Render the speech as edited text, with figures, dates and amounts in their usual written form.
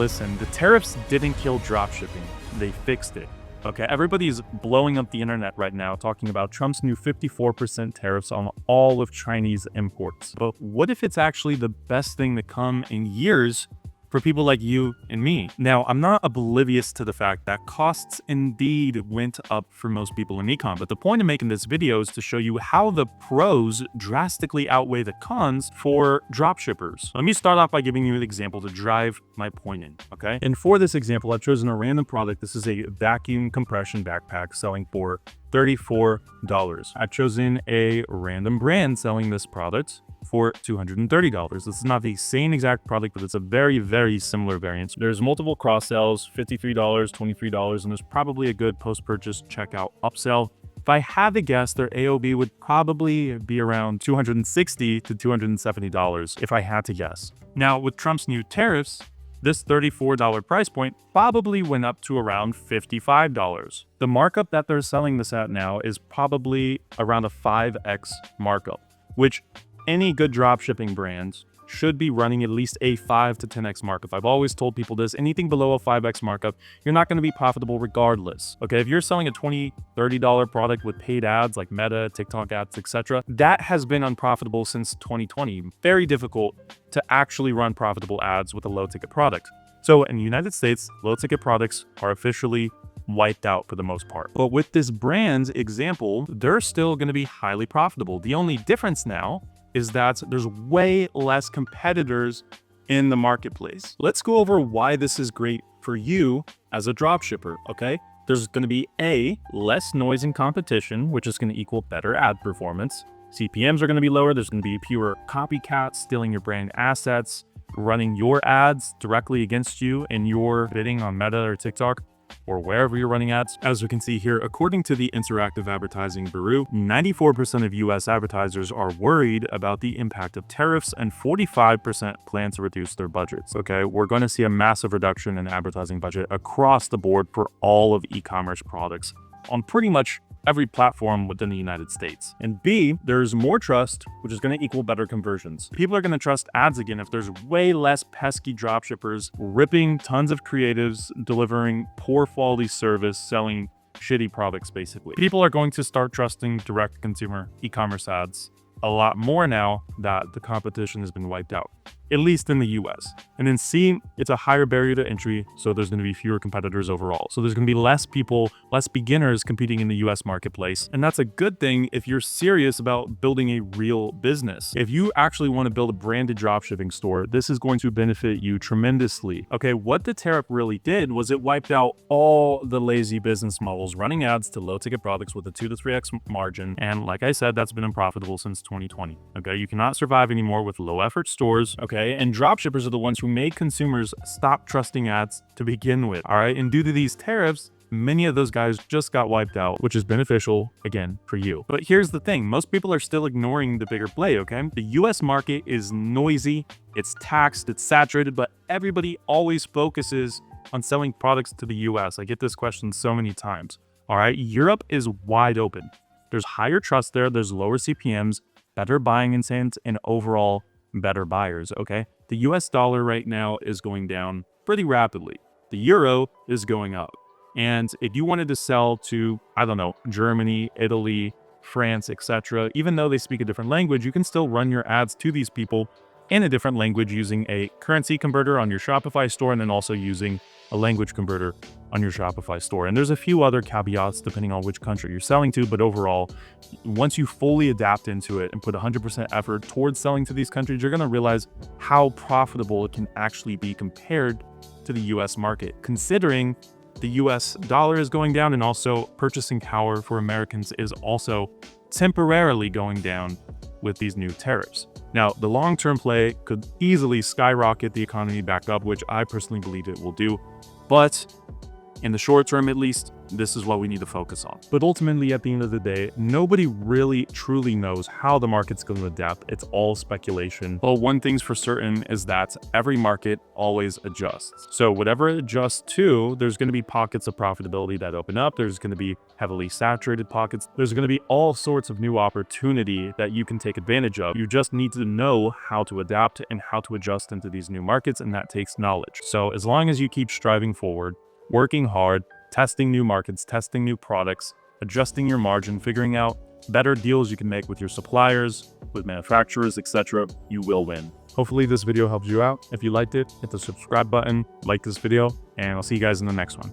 listen, the tariffs didn't kill dropshipping. They fixed it. Okay, everybody's blowing up the internet right now talking about Trump's new 54% tariffs on all of Chinese imports. But what if it's actually the best thing to come in years for people like you and me? Now, I'm not oblivious to the fact that costs indeed went up for most people in ecom, but the point of making this video is to show you how the pros drastically outweigh the cons for dropshippers. Let me start off by giving you an example to drive my point in, okay? And for this example, I've chosen a random product. This is a vacuum compression backpack selling for $34. I've chosen a random brand selling this product for $230. This is not the same exact product, but it's a very, very similar variant. There's multiple cross sells, $53, $23, and there's probably a good post-purchase checkout upsell. If I had to guess, their AOV would probably be around $260 to $270 if I had to guess. Now, with Trump's new tariffs, this $34 price point probably went up to around $55. The markup that they're selling this at now is probably around a 5x markup, which any good dropshipping brands should be running at least a 5 to 10x markup. I've always told people this, anything below a 5x markup, you're not going to be profitable regardless. Okay, if you're selling a $20, $30 product with paid ads like Meta, TikTok ads, etc., that has been unprofitable since 2020. Very difficult to actually run profitable ads with a low ticket product. So in the United States, low ticket products are officially wiped out for the most part. But with this brand's example, they're still going to be highly profitable. The only difference now is that there's way less competitors in the marketplace. Let's go over why this is great for you as a dropshipper, okay? There's going to be less noise and competition, which is going to equal better ad performance. CPMs are going to be lower. There's going to be fewer copycats stealing your brand assets, running your ads directly against you in your bidding on Meta or TikTok, or wherever you're running ads. As we can see here, according to the Interactive Advertising Bureau, 94% of US advertisers are worried about the impact of tariffs and 45% plan to reduce their budgets. Okay, we're going to see a massive reduction in advertising budget across the board for all of e-commerce products on pretty much every platform within the United States. And B, there's more trust, which is going to equal better conversions. People are going to trust ads again if there's way less pesky dropshippers ripping tons of creatives, delivering poor quality service, selling shitty products, basically. People are going to start trusting direct consumer e-commerce ads a lot more now that the competition has been wiped out, at least in the US. And then C, it's a higher barrier to entry, so there's going to be fewer competitors overall. So there's going to be less people, less beginners competing in the US marketplace. And that's a good thing if you're serious about building a real business. If you actually want to build a branded dropshipping store, this is going to benefit you tremendously. Okay, what the tariff really did was it wiped out all the lazy business models running ads to low ticket products with a 2 to 3x margin. And like I said, that's been unprofitable since 2020. Okay, you cannot survive anymore with low effort stores. Okay, and dropshippers are the ones who made consumers stop trusting ads to begin with. All right, and due to these tariffs, many of those guys just got wiped out, which is beneficial, again, for you. But here's the thing, most people are still ignoring the bigger play, okay? The US market is noisy, it's taxed, it's saturated, but everybody always focuses on selling products to the US. I get this question so many times. All right, Europe is wide open. There's higher trust there, there's lower CPMs, better buying intent, and overall better buyers, okay? The US dollar right now is going down pretty rapidly. The euro is going up. And if you wanted to sell to, I don't know, Germany, Italy, France, etc., even though they speak a different language, you can still run your ads to these people in a different language using a currency converter on your Shopify store and then also using a language converter on your Shopify store. And there's a few other caveats depending on which country you're selling to, but overall, once you fully adapt into it and put 100% effort towards selling to these countries, you're going to realize how profitable it can actually be compared to the US market, considering the US dollar is going down and also purchasing power for Americans is also temporarily going down with these new tariffs. Now, the long-term play could easily skyrocket the economy back up, which I personally believe it will do. But In the short term, at least, this is what we need to focus on. But ultimately, at the end of the day, nobody really truly knows how the market's going to adapt. It's all speculation. But one thing's for certain is that every market always adjusts. So whatever it adjusts to, there's going to be pockets of profitability that open up. There's going to be heavily saturated pockets. There's going to be all sorts of new opportunity that you can take advantage of. You just need to know how to adapt and how to adjust into these new markets, and that takes knowledge. So as long as you keep striving forward, working hard, testing new markets, testing new products, adjusting your margin, figuring out better deals you can make with your suppliers, with manufacturers, etc., you will win. Hopefully this video helps you out. If you liked it, hit the subscribe button, like this video, and I'll see you guys in the next one.